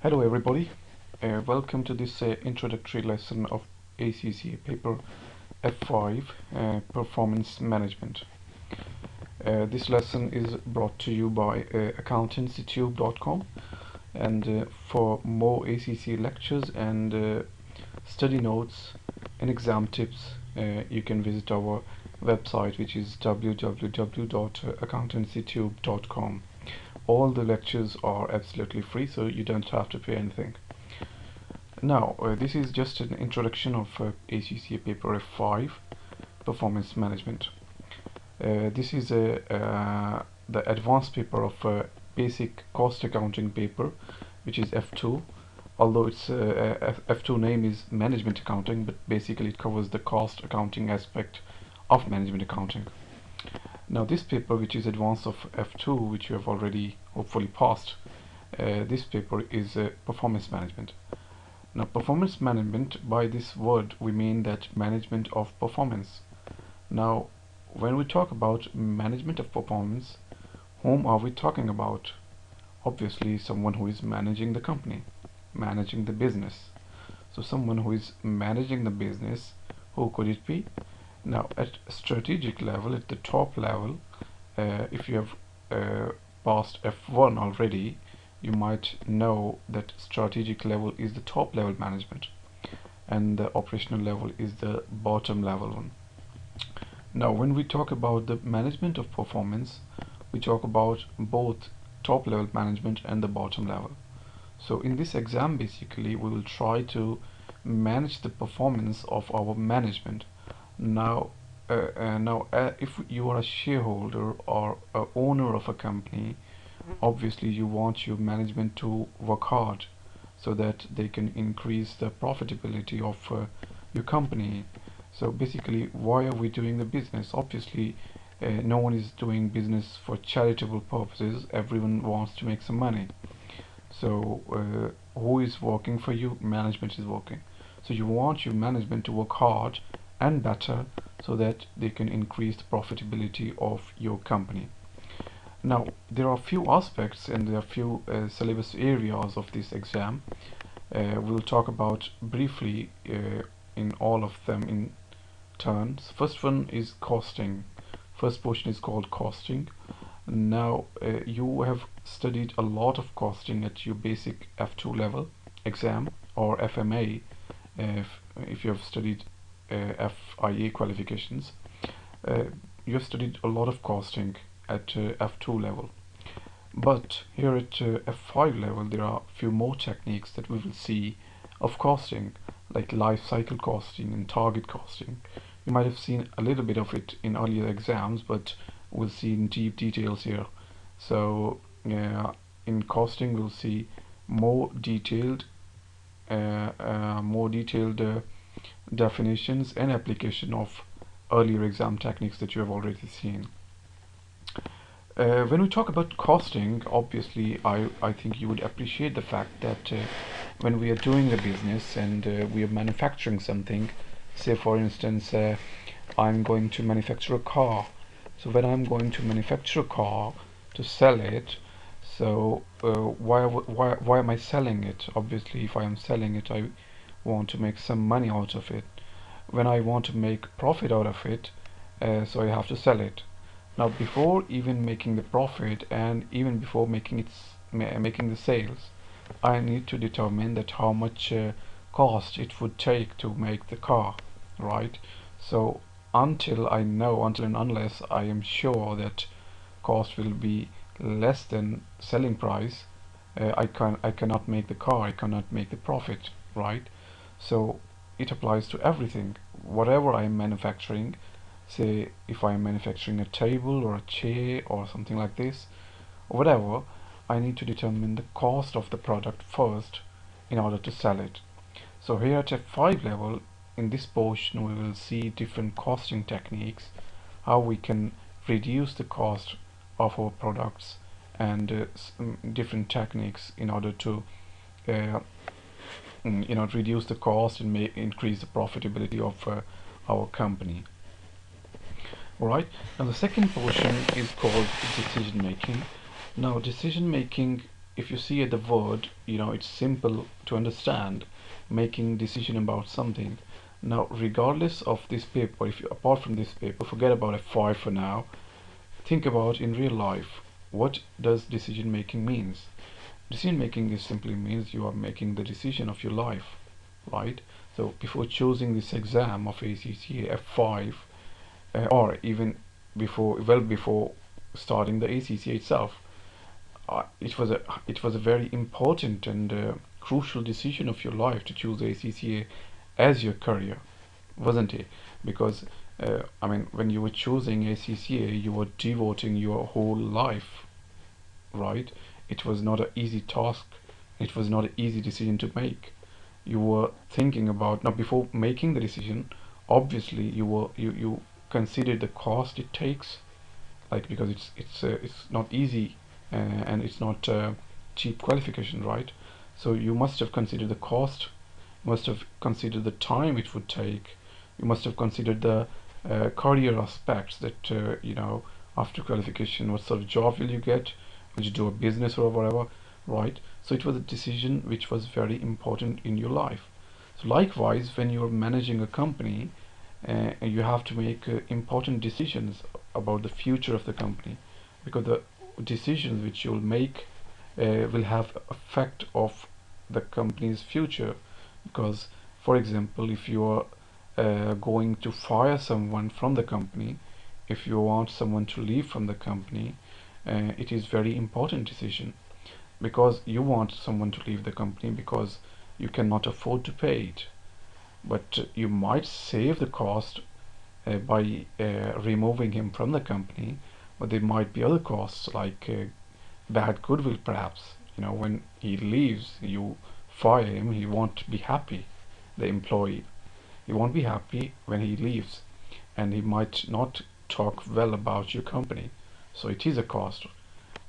Hello everybody, welcome to this introductory lesson of ACCA Paper F5 Performance Management. This lesson is brought to you by accountantsytube.com, and for more ACCA lectures and study notes and exam tips, you can visit our website, which is www.accountantsytube.com. All the lectures are absolutely free, so you don't have to pay anything. Now, this is just an introduction of ACCA Paper F5 Performance Management. This is the advanced paper of basic cost accounting paper, which is F2. Although its F2 name is Management Accounting, but basically it covers the cost accounting aspect of management accounting. Now this paper, which is advanced of F2, which you have already hopefully passed, this paper is performance management. Now performance management, by this word we mean that management of performance. Now when we talk about management of performance, whom are we talking about? Obviously someone who is managing the company, managing the business. So someone who is managing the business, who could it be? Now at strategic level, at the top level, if you have passed F1 already, you might know that strategic level is the top level management and the operational level is the bottom level one. Now when we talk about the management of performance, we talk about both top level management and the bottom level. So in this exam, basically we will try to manage the performance of our management. Now if you are a shareholder or a owner of a company, obviously you want your management to work hard so that they can increase the profitability of your company. So basically, why are we doing the business? Obviously no one is doing business for charitable purposes. Everyone wants to make some money. So who is working for you? Management is working. So you want your management to work hard and better so that they can increase the profitability of your company. Now there are few aspects and there are few syllabus areas of this exam. We'll talk about briefly in all of them in turns. First one is costing. First portion is called costing. Now you have studied a lot of costing at your basic F2 level exam or FMA if you have studied FIA qualifications. You have studied a lot of costing at F2 level, but here at F5 level there are a few more techniques that we will see of costing, like life cycle costing and target costing. You might have seen a little bit of it in earlier exams, but we'll see in deep details here. So in costing we'll see more detailed definitions and application of earlier exam techniques that you have already seen. When we talk about costing, obviously I think you would appreciate the fact that when we are doing a business and we are manufacturing something, say for instance I'm going to manufacture a car. So when I'm going to manufacture a car to sell it, so why am I selling it? Obviously if I am selling it, I want to make some money out of it. When I want to make profit out of it, so I have to sell it. Now before even making the profit and even before making the sales, I need to determine that how much cost it would take to make the car, right? So until and unless I am sure that cost will be less than selling price, I cannot make the car, I cannot make the profit, right? So it applies to everything. Whatever I am manufacturing, say if I am manufacturing a table or a chair or something like this, or whatever, I need to determine the cost of the product first in order to sell it. So here at F5 level, in this portion we will see different costing techniques, how we can reduce the cost of our products, and different techniques in order to reduce the cost and increase the profitability of our company. Alright, now the second portion is called decision making. Now decision making if you see at the word, it's simple to understand, making decision about something. Now, regardless of this paper, if you apart from this paper, forget about F5 for now. Think about in real life, what does decision making means? Decision making is simply means you are making the decision of your life, right? So before choosing this exam of ACCA F5, or even before starting the ACCA itself, it was a very important and crucial decision of your life to choose ACCA as your career, wasn't it? Because I mean, when you were choosing ACCA, you were devoting your whole life, right? It was not an easy task. It was not an easy decision to make. You were thinking about, now before making the decision, obviously you considered the cost it takes, like, because it's not easy, and it's not cheap qualification, right? So you must have considered the cost, must have considered the time it would take, you must have considered the career aspects, that after qualification, what sort of job will you get, will you do a business or whatever, right? So it was a decision which was very important in your life. So likewise, when you're managing a company, you have to make important decisions about the future of the company, because the decisions which you'll make will have effect of the company's future. Because, for example, if you are going to fire someone from the company, if you want someone to leave from the company, it is very important decision, because you want someone to leave the company because you cannot afford to pay it. But you might save the cost by removing him from the company, but there might be other costs, like bad goodwill, perhaps. When he leaves, you fire him, he won't be happy, the employee. He won't be happy when he leaves, and he might not talk well about your company. So it is a cost,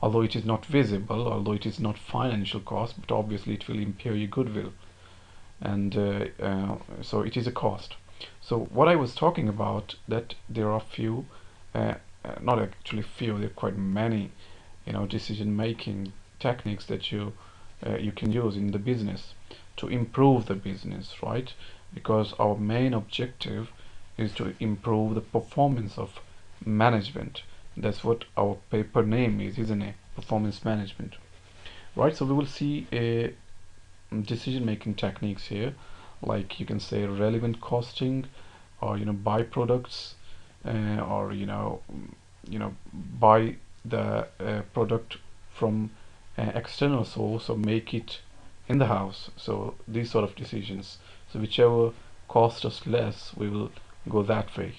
although it is not visible, although it is not financial cost, but obviously it will impair your goodwill, and so it is a cost. So what I was talking about, that there are few, not actually few, there are quite many, decision making techniques that you can use in the business to improve the business, right? Because our main objective is to improve the performance of management. That's what our paper name is, isn't it? Performance management, right? So we will see a decision making techniques here, like you can say relevant costing, or byproducts, or buy the product from external source or make it in the house. So these sort of decisions, so whichever cost us less, we will go that way.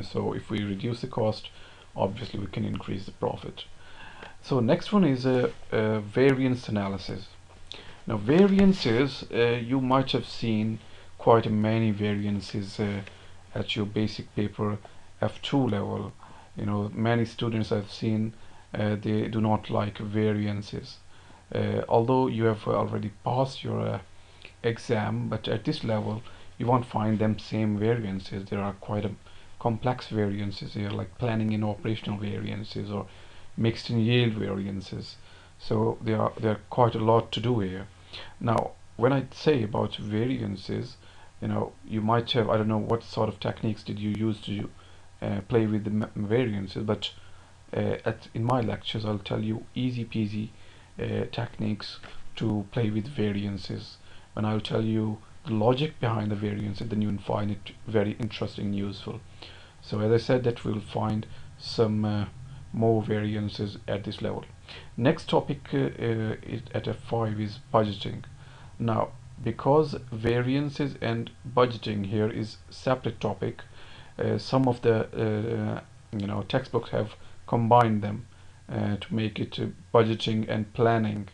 So if we reduce the cost, obviously we can increase the profit. So next one is a variance analysis. Now variances, you might have seen quite many variances at your basic paper F2 level. Many students I've seen, they do not like variances. Although you have already passed your exam, but at this level you won't find them same variances. There are quite a complex variances here, like planning and operational variances, or mixed and yield variances. So there are quite a lot to do here. Now, when I say about variances, you might have, I don't know what sort of techniques did you use to play with the variances, but in my lectures I'll tell you easy peasy techniques to play with variances. When I'll tell you the logic behind the variances, then you'll find it very interesting and useful. So as I said, that we'll find some more variances at this level. Next topic at F5 is budgeting. Now, because variances and budgeting here is separate topic, some of the textbooks have combined them to make it budgeting and planning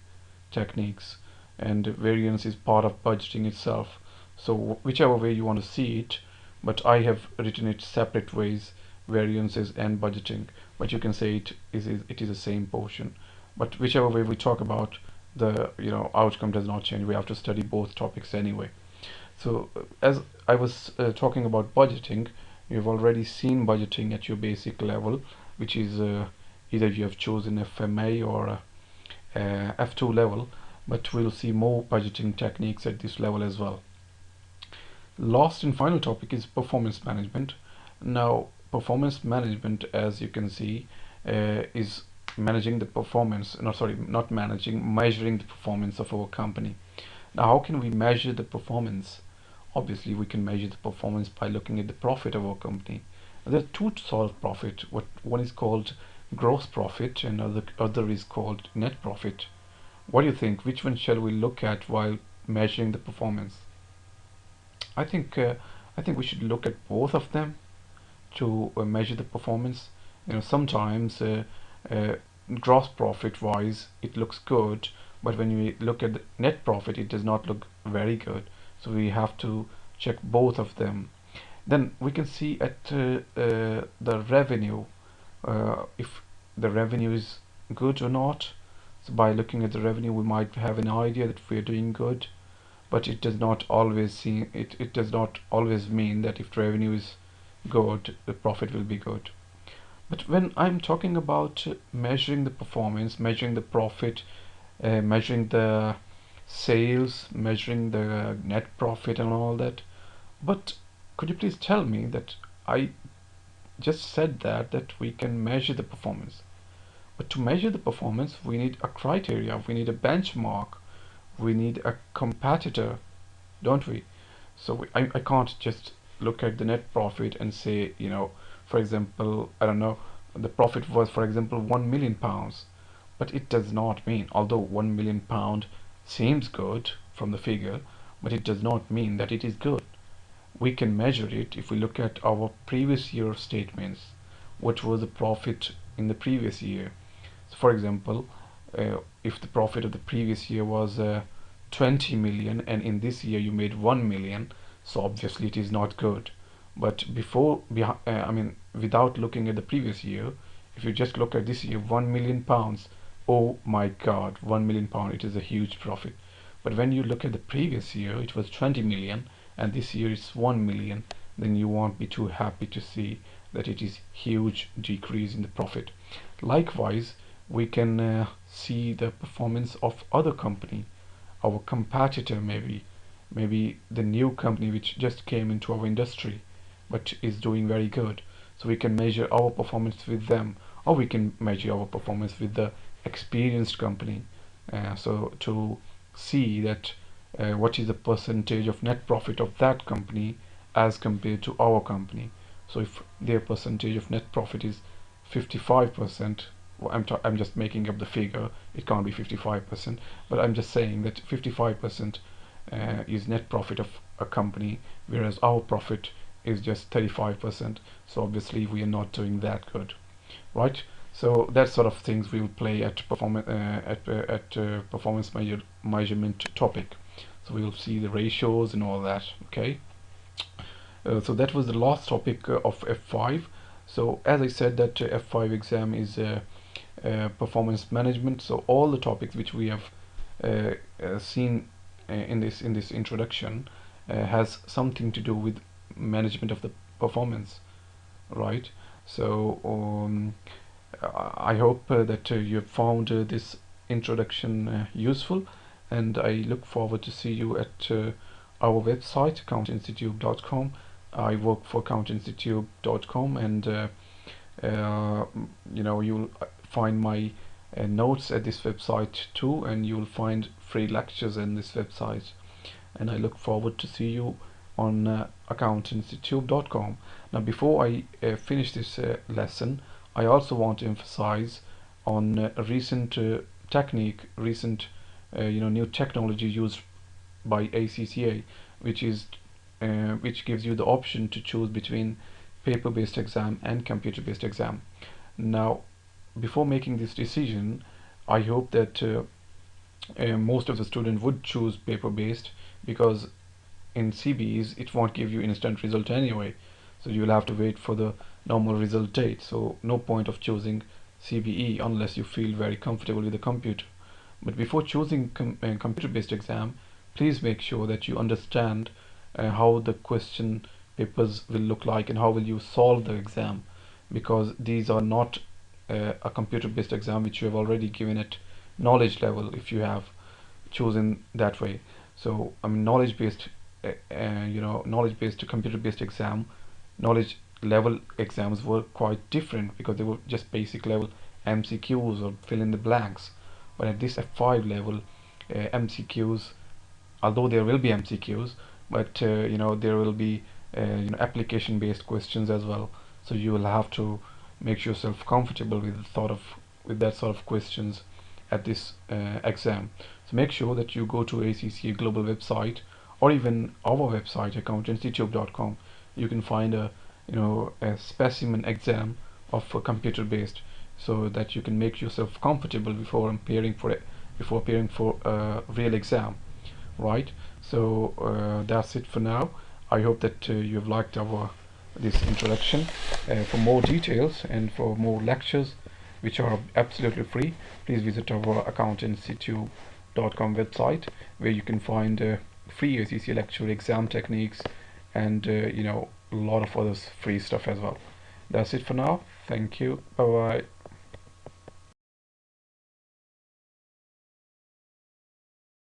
techniques, and variance is part of budgeting itself. So whichever way you want to see it, but I have written it separate ways, variances and budgeting, but you can say it is the same portion. But whichever way we talk about, the outcome does not change. We have to study both topics anyway. So as I was talking about budgeting, you've already seen budgeting at your basic level, which is either you have chosen FMA or F2 level, but we'll see more budgeting techniques at this level as well. Last and final topic is performance management. Now, performance management, as you can see, is managing the performance, no, sorry, not managing, measuring the performance of our company. Now, how can we measure the performance? Obviously, we can measure the performance by looking at the profit of our company. There are two sort of profit. One is called gross profit, and other is called net profit. What do you think? Which one shall we look at while measuring the performance? I think uh, I think we should look at both of them to measure the performance. Sometimes gross profit wise it looks good, but when we look at the net profit it does not look very good. So we have to check both of them. Then we can see at the revenue, if the revenue is good or not. So by looking at the revenue we might have an idea that we are doing good, but it does not always it does not always mean that if revenue is good the profit will be good. But when I'm talking about measuring the performance, measuring the profit, measuring the sales, measuring the net profit and all that, but could you please tell me that I just said that we can measure the performance, but to measure the performance we need a criteria, we need a benchmark, we need a competitor, don't we? So I can't just look at the net profit and say, for example, I don't know, the profit was, for example, £1 million, but it does not mean, although £1 million seems good from the figure, but it does not mean that it is good. We can measure it if we look at our previous year statements. What was the profit in the previous year? So for example, if the profit of the previous year was 20 million and in this year you made 1 million, so obviously it is not good. But without looking at the previous year, if you just look at this year, £1 million, oh my god, £1 million, it is a huge profit. But when you look at the previous year, it was 20 million and this year it's 1 million, then you won't be too happy to see that it is huge decrease in the profit. Likewise, we can see the performance of other company, our competitor, maybe the new company which just came into our industry but is doing very good. So we can measure our performance with them, or we can measure our performance with the experienced company, so to see that what is the percentage of net profit of that company as compared to our company. So if their percentage of net profit is 55%, well, I'm just making up the figure, it can't be 55%, but I'm just saying that 55% is net profit of a company, whereas our profit is just 35%. So obviously we are not doing that good, right? So that sort of things we will play at performance measurement topic. So we will see the ratios and all that. Okay. So that was the last topic of F5. So as I said that F5 exam is performance management. So all the topics which we have seen in this introduction has something to do with management of the performance, right? So I hope that you have found this introduction useful, and I look forward to see you at our website accountinstitute.com. I work for accountinstitute.com, and you'll find my notes at this website too, and you'll find free lectures in this website, and I look forward to see you on accountinstitute.com. Now before I finish this lesson, I also want to emphasize on a recent technique, recent new technology used by ACCA, which gives you the option to choose between paper-based exam and computer-based exam. Now, before making this decision, I hope that most of the students would choose paper-based, because in CBEs it won't give you instant result anyway, so you'll have to wait for the normal result date. So no point of choosing CBE unless you feel very comfortable with the computer. But before choosing computer-based exam, please make sure that you understand how the question papers will look like and how will you solve the exam, because these are not a computer-based exam which you have already given at knowledge level if you have chosen that way. So I mean, knowledge based knowledge based to computer based exam, knowledge level exams were quite different because they were just basic level MCQs or fill in the blanks. But at this F5 level, MCQs, although there will be MCQs, but there will be application based questions as well. So you will have to make yourself comfortable with the thought of with that sort of questions at this exam. So make sure that you go to ACCA global website or even our website accountancytube.com. You can find a specimen exam of computer based, so that you can make yourself comfortable before appearing for a real exam, right? So that's it for now. I hope that you've liked our this introduction. For more details and for more lectures which are absolutely free, please visit our accountancytube.com website, where you can find free ACCA lecture, exam techniques, and a lot of other free stuff as well. That's it for now. Thank you. Bye bye.